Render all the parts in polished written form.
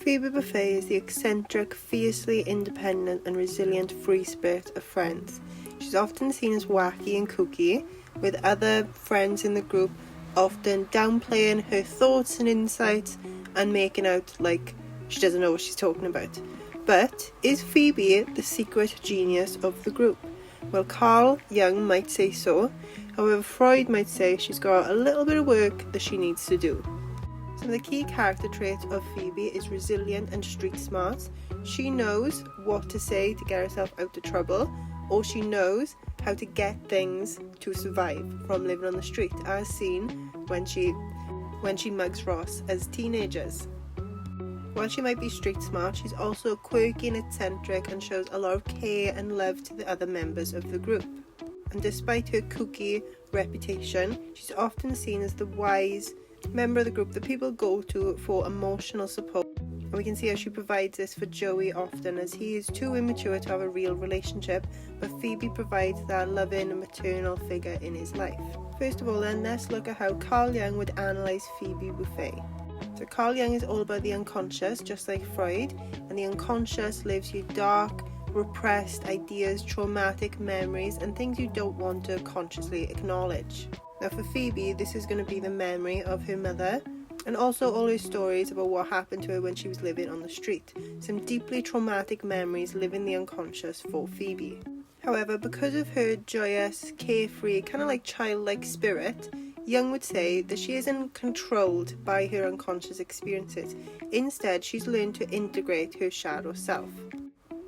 Phoebe Buffay is the eccentric, fiercely independent and resilient free spirit of Friends. She's often seen as wacky and kooky, with other friends in the group often downplaying her thoughts and insights and making out like she doesn't know what she's talking about. But is Phoebe the secret genius of the group? Well, Carl Jung might say so. However, Freud might say she's got a little bit of work that she needs to do. Some of the key character traits of Phoebe is resilient and street smart. She knows what to say to get herself out of trouble, or she knows how to get things to survive from living on the street, as seen when she mugs Ross as teenagers. While she might be street smart, she's also quirky and eccentric and shows a lot of care and love to the other members of the group. And despite her kooky reputation, she's often seen as the wise member of the group that people go to for emotional support. And we can see how she provides this for Joey often, as he is too immature to have a real relationship, but Phoebe provides that loving and maternal figure in his life. First of all then, let's look at how Carl Jung would analyse Phoebe Buffay. So Carl Jung is all about the unconscious, just like Freud, and the unconscious lives you dark, repressed ideas, traumatic memories, and things you don't want to consciously acknowledge. Now for Phoebe, this is going to be the memory of her mother, and also all her stories about what happened to her when she was living on the street. Some deeply traumatic memories live in the unconscious for Phoebe. However, because of her joyous, carefree, kind of like childlike spirit, Jung would say that she isn't controlled by her unconscious experiences. Instead, she's learned to integrate her shadow self.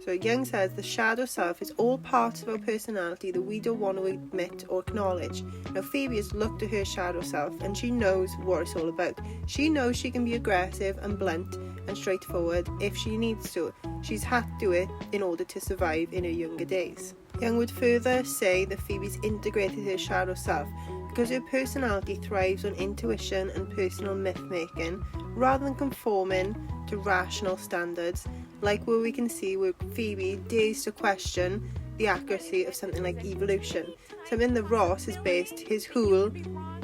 So Jung says the shadow self is all parts of our personality that we don't want to admit or acknowledge. Now Phoebe has looked at her shadow self and she knows what it's all about. She knows she can be aggressive and blunt and straightforward if she needs to. She's had to do it in order to survive in her younger days. Jung would further say that Phoebe's integrated her shadow self because her personality thrives on intuition and personal myth-making rather than conforming to rational standards, like where we can see where Phoebe dares to question the accuracy of something like evolution, something that Ross has based his whole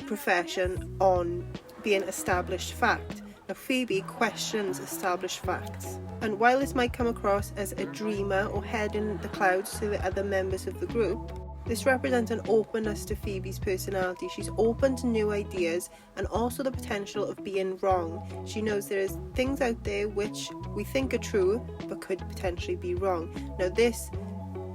profession on being established fact. Now Phoebe questions established facts, and while this might come across as a dreamer or head in the clouds to the other members of the group, this represents an openness to Phoebe's personality. She's open to new ideas and also the potential of being wrong. She knows there is things out there which we think are true but could potentially be wrong. Now this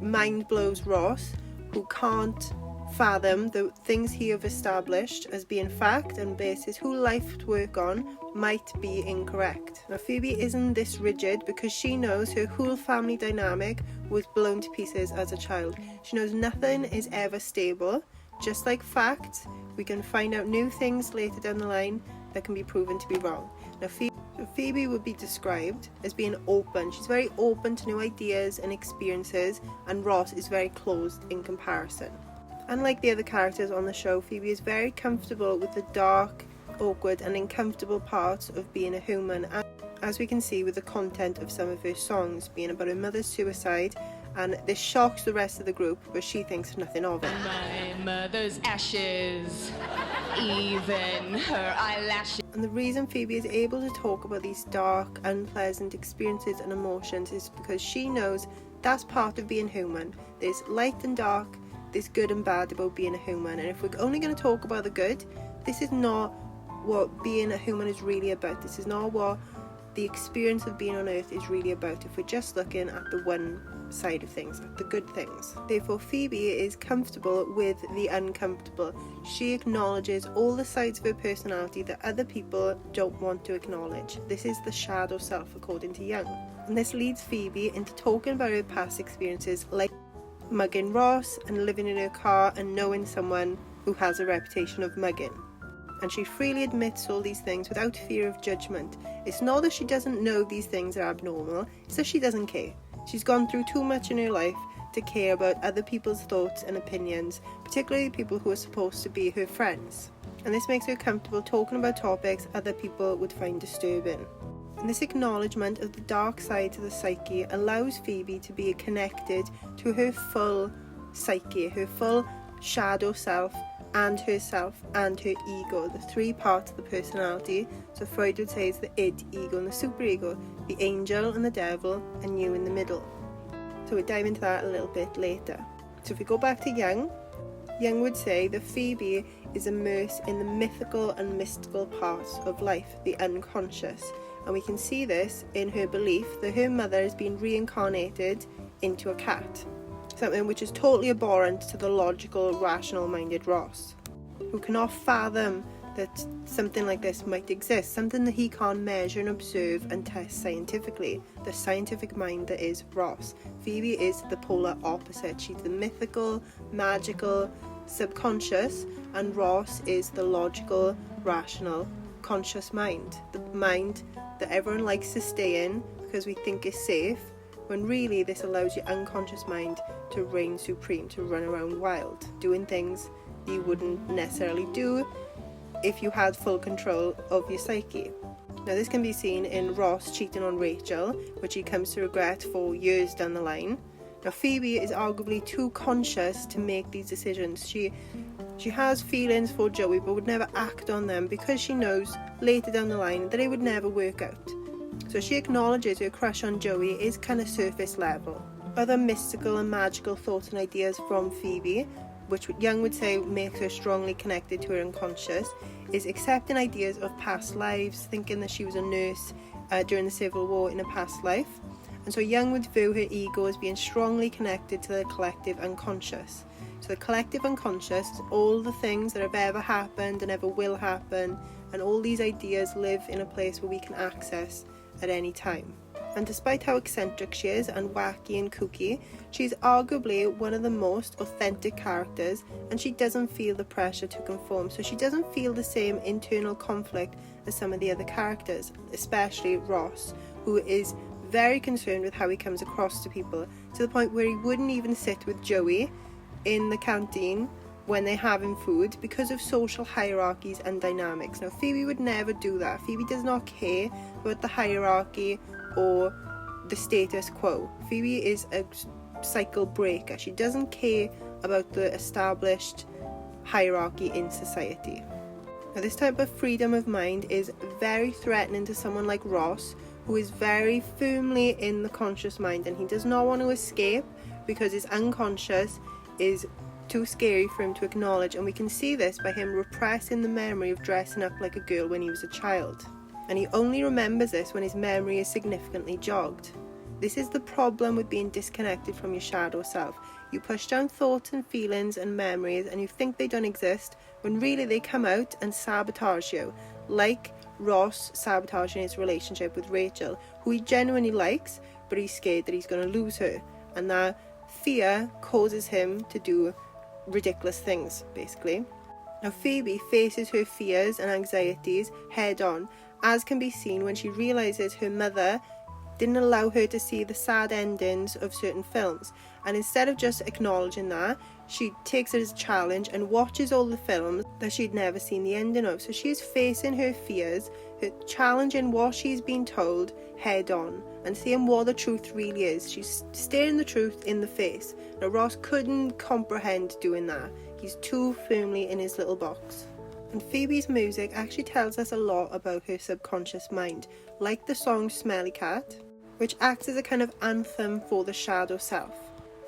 mind blows Ross, who can't fathom the things he have established as being fact and base his whole life to work on might be incorrect. Now Phoebe isn't this rigid because she knows her whole family dynamic was blown to pieces as a child. She knows nothing is ever stable. Just like facts, we can find out new things later down the line that can be proven to be wrong. Now Phoebe would be described as being open. She's very open to new ideas and experiences, and Ross is very closed in comparison. Unlike the other characters on the show, Phoebe is very comfortable with the dark, awkward and uncomfortable parts of being a human, as we can see with the content of some of her songs being about her mother's suicide, and this shocks the rest of the group, but she thinks nothing of it. My mother's ashes, even her eyelashes. And the reason Phoebe is able to talk about these dark, unpleasant experiences and emotions is because she knows that's part of being human. There's light and dark, there's good and bad about being a human, and if we're only going to talk about the good, this is not what being a human is really about. This is not what the experience of being on earth is really about if we're just looking at the one side of things, at the good things. Therefore Phoebe is comfortable with the uncomfortable. She acknowledges all the sides of her personality that other people don't want to acknowledge. This is the shadow self according to Jung, and this leads Phoebe into talking about her past experiences, like mugging Ross and living in her car and knowing someone who has a reputation of mugging. And she freely admits all these things without fear of judgment. It's not that she doesn't know these things are abnormal, it's that she doesn't care. She's gone through too much in her life to care about other people's thoughts and opinions, particularly people who are supposed to be her friends. And this makes her comfortable talking about topics other people would find disturbing. And this acknowledgement of the dark side of the psyche allows Phoebe to be connected to her full psyche, her full shadow self, and herself and her ego, the three parts of the personality. So Freud would say it's the id, ego and the superego, the angel and the devil, and you in the middle. So we'll dive into that a little bit later. So if we go back to Jung would say that Phoebe is immersed in the mythical and mystical parts of life, the unconscious. And we can see this in her belief that her mother has been reincarnated into a cat. Something which is totally abhorrent to the logical, rational-minded Ross, who cannot fathom that something like this might exist, something that he can't measure and observe and test scientifically, the scientific mind that is Ross. Phoebe is the polar opposite. She's the mythical, magical, subconscious, and Ross is the logical, rational, conscious mind, the mind that everyone likes to stay in because we think is safe, when really this allows your unconscious mind to reign supreme, to run around wild, doing things you wouldn't necessarily do if you had full control of your psyche. Now this can be seen in Ross cheating on Rachel, which he comes to regret for years down the line. Now Phoebe is arguably too conscious to make these decisions. She has feelings for Joey but would never act on them because she knows later down the line that it would never work out. So she acknowledges her crush on Joey is kind of surface level. Other mystical and magical thoughts and ideas from Phoebe, which Jung would say makes her strongly connected to her unconscious, is accepting ideas of past lives, thinking that she was a nurse during the Civil War in a past life. And so Jung would view her ego as being strongly connected to the collective unconscious. So the collective unconscious is all the things that have ever happened and ever will happen, and all these ideas live in a place where we can access at any time. And despite how eccentric she is and wacky and kooky, she's arguably one of the most authentic characters, and she doesn't feel the pressure to conform. So she doesn't feel the same internal conflict as some of the other characters, especially Ross, who is very concerned with how he comes across to people, to the point where he wouldn't even sit with Joey in the canteen when they're having food because of social hierarchies and dynamics. Now Phoebe would never do that. Phoebe does not care about the hierarchy or the status quo. Phoebe is a cycle breaker. She doesn't care about the established hierarchy in society. Now this type of freedom of mind is very threatening to someone like Ross, who is very firmly in the conscious mind, and he does not want to escape because his unconscious is too scary for him to acknowledge. And we can see this by him repressing the memory of dressing up like a girl when he was a child, and he only remembers this when his memory is significantly jogged. This is the problem with being disconnected from your shadow self. You push down thoughts and feelings and memories, and you think they don't exist when really they come out and sabotage you, like Ross sabotaging his relationship with Rachel, who he genuinely likes, but he's scared that he's going to lose her, and that fear causes him to do ridiculous things, basically. Now Phoebe faces her fears and anxieties head on, as can be seen when she realises her mother didn't allow her to see the sad endings of certain films, and instead of just acknowledging that, she takes it as a challenge and watches all the films that she'd never seen the ending of. So she's facing her fears, her challenging what she's been told head on, and seeing what the truth really is. She's staring the truth in the face. Now Ross couldn't comprehend doing that. He's too firmly in his little box. And Phoebe's music actually tells us a lot about her subconscious mind, like the song Smelly Cat, which acts as a kind of anthem for the shadow self.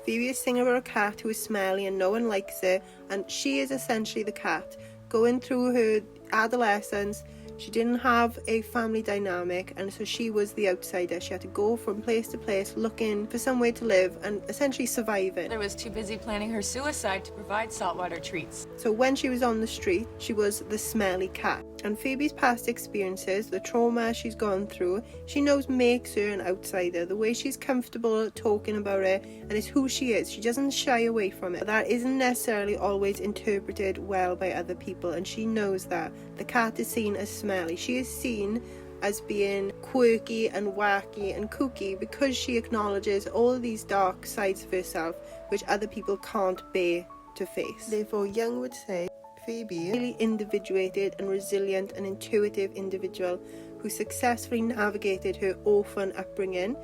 Phoebe is singing about a cat who is smelly and no one likes it, and she is essentially the cat, going through her adolescence. She didn't have a family dynamic, and so she was the outsider. She had to go from place to place looking for some way to live and essentially surviving. Mother was too busy planning her suicide to provide saltwater treats. So when she was on the street, she was the smelly cat. And Phoebe's past experiences, the trauma she's gone through, she knows makes her an outsider. The way she's comfortable talking about it, and it's who she is. She doesn't shy away from it. That isn't necessarily always interpreted well by other people, and she knows that. The cat is seen as smelly. She is seen as being quirky and wacky and kooky because she acknowledges all of these dark sides of herself which other people can't bear to face. Therefore, Jung would say Phoebe, a really individuated and resilient and intuitive individual who successfully navigated her orphan upbringing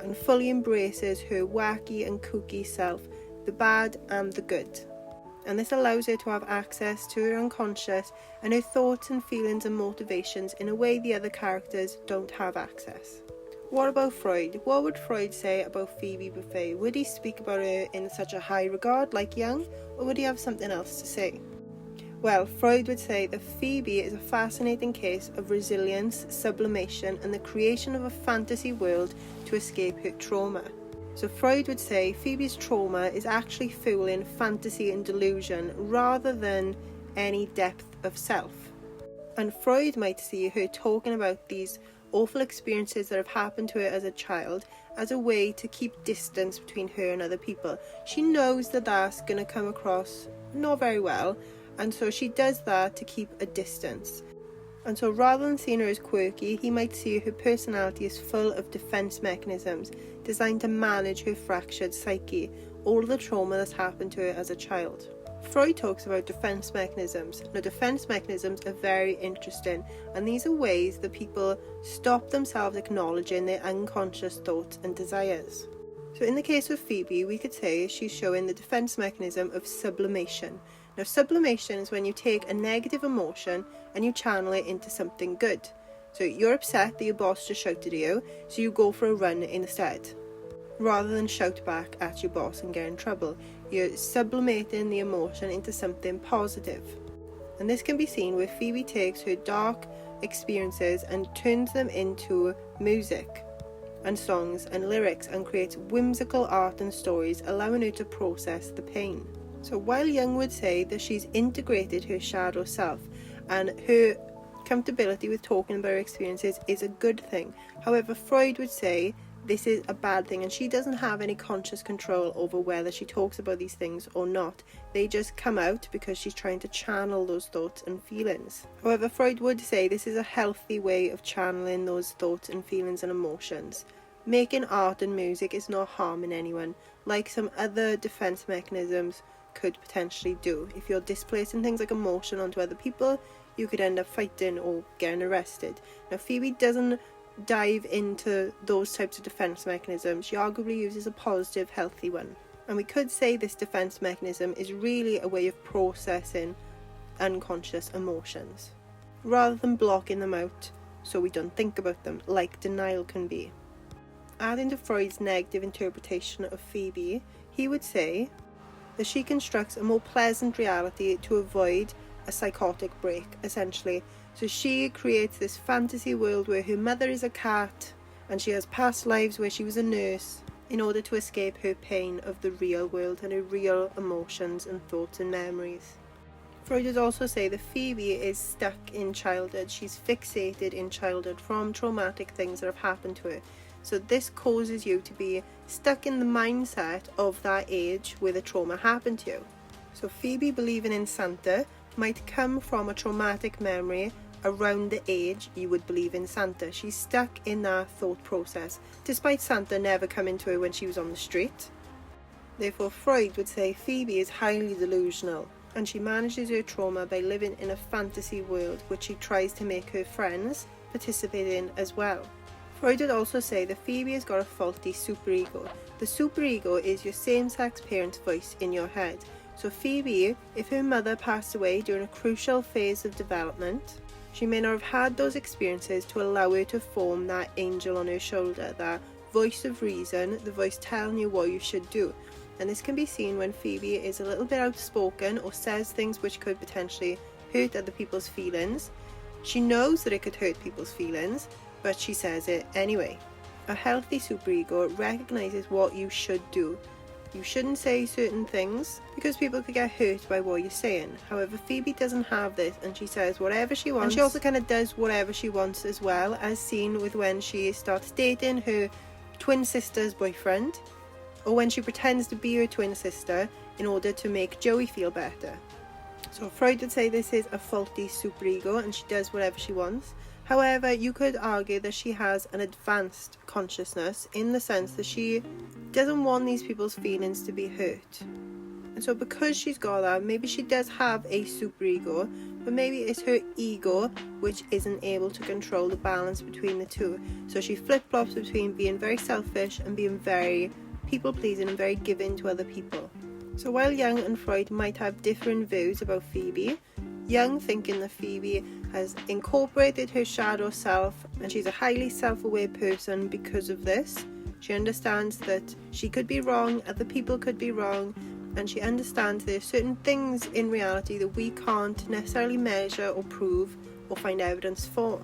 and fully embraces her wacky and kooky self, the bad and the good. and this allows her to have access to her unconscious and her thoughts and feelings and motivations in a way the other characters don't have access. What about Freud? What would Freud say about Phoebe Buffay? Would he speak about her in such a high regard like Jung, or would he have something else to say? Well, Freud would say that Phoebe is a fascinating case of resilience, sublimation, and the creation of a fantasy world to escape her trauma. So Freud would say Phoebe's trauma is actually fueling fantasy and delusion rather than any depth of self. And Freud might see her talking about these awful experiences that have happened to her as a child as a way to keep distance between her and other people. She knows that that's going to come across not very well, and so she does that to keep a distance. And so rather than seeing her as quirky, he might see her personality as full of defense mechanisms designed to manage her fractured psyche, all of the trauma that's happened to her as a child. Freud talks about defense mechanisms. Now, defense mechanisms are very interesting, and these are ways that people stop themselves acknowledging their unconscious thoughts and desires. So in the case of Phoebe, we could say she's showing the defense mechanism of sublimation. Now, sublimation is when you take a negative emotion and you channel it into something good. So you're upset that your boss just shouted at you, so you go for a run instead. Rather than shout back at your boss and get in trouble, you're sublimating the emotion into something positive. And this can be seen where Phoebe takes her dark experiences and turns them into music and songs and lyrics and creates whimsical art and stories, allowing her to process the pain. So while Jung would say that she's integrated her shadow self and her comfortability with talking about her experiences is a good thing, however, Freud would say this is a bad thing and she doesn't have any conscious control over whether she talks about these things or not. They just come out because she's trying to channel those thoughts and feelings. However, Freud would say this is a healthy way of channeling those thoughts and feelings and emotions. Making art and music is not harming anyone, like some other defense mechanisms could potentially do. If you're displacing things like emotion onto other people, you could end up fighting or getting arrested. Now, Phoebe doesn't dive into those types of defense mechanisms. She arguably uses a positive, healthy one. And we could say this defense mechanism is really a way of processing unconscious emotions, rather than blocking them out so we don't think about them, like denial can be. Adding to Freud's negative interpretation of Phoebe, he would say that she constructs a more pleasant reality to avoid a psychotic break, essentially. So she creates this fantasy world where her mother is a cat and she has past lives where she was a nurse in order to escape her pain of the real world and her real emotions and thoughts and memories. Freud would also say that Phoebe is stuck in childhood. She's fixated in childhood from traumatic things that have happened to her. So this causes you to be stuck in the mindset of that age where the trauma happened to you. So Phoebe believing in Santa might come from a traumatic memory around the age you would believe in Santa. She's stuck in that thought process, despite Santa never coming to her when she was on the street. Therefore, Freud would say Phoebe is highly delusional, and she manages her trauma by living in a fantasy world which she tries to make her friends participate in as well. Freud would also say that Phoebe has got a faulty superego. The superego is your same-sex parent's voice in your head. So Phoebe, if her mother passed away during a crucial phase of development, she may not have had those experiences to allow her to form that angel on her shoulder, that voice of reason, the voice telling you what you should do. And this can be seen when Phoebe is a little bit outspoken or says things which could potentially hurt other people's feelings. She knows that it could hurt people's feelings, but she says it anyway. A healthy superego recognizes what you should do. You shouldn't say certain things because people could get hurt by what you're saying. However, Phoebe doesn't have this and she says whatever she wants. And she also kind of does whatever she wants as well, as seen with when she starts dating her twin sister's boyfriend, or when she pretends to be her twin sister in order to make Joey feel better. So Freud would say this is a faulty superego and she does whatever she wants. However, you could argue that she has an advanced consciousness in the sense that she doesn't want these people's feelings to be hurt. And so because she's got that, maybe she does have a superego, but maybe it's her ego which isn't able to control the balance between the two. So she flip-flops between being very selfish and being very people-pleasing and very giving to other people. So while Young and Freud might have different views about Phoebe, Young thinking that Phoebe has incorporated her shadow self and she's a highly self-aware person because of this. She understands that she could be wrong, other people could be wrong, and she understands there are certain things in reality that we can't necessarily measure or prove or find evidence for.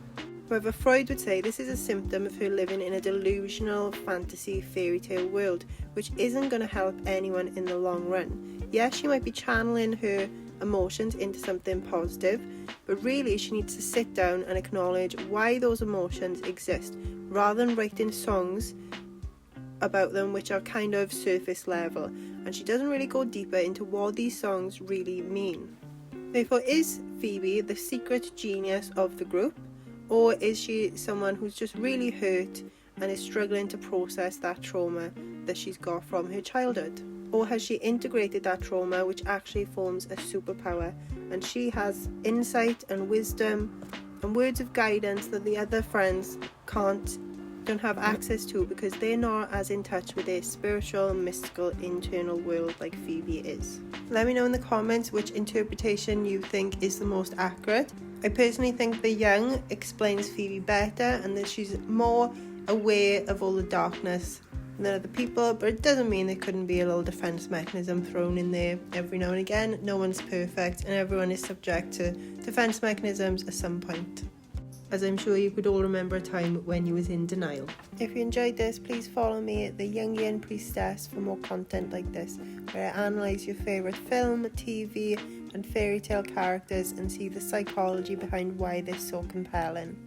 However, Freud would say this is a symptom of her living in a delusional fantasy fairy tale world, which isn't going to help anyone in the long run. Yes, she might be channeling her emotions into something positive, but really she needs to sit down and acknowledge why those emotions exist, rather than writing songs about them which are kind of surface level, and she doesn't really go deeper into what these songs really mean. Therefore, is Phoebe the secret genius of the group, or is she someone who's just really hurt and is struggling to process that trauma that she's got from her childhood? Or has she integrated that trauma, which actually forms a superpower, and she has insight and wisdom and words of guidance that the other friends don't have access to because they're not as in touch with their spiritual, mystical, internal world like Phoebe is? Let me know in the comments which interpretation you think is the most accurate. I personally think the Young explains Phoebe better and that she's more aware of all the darkness than other people, but it doesn't mean there couldn't be a little defense mechanism thrown in there every now and again. No one's perfect and everyone is subject to defense mechanisms at some point, as I'm sure you could all remember a time when you was in denial. If you enjoyed this, please follow me at the Jungian Priestess for more content like this, where I analyse your favourite film, TV and fairy tale characters and see the psychology behind why they're so compelling.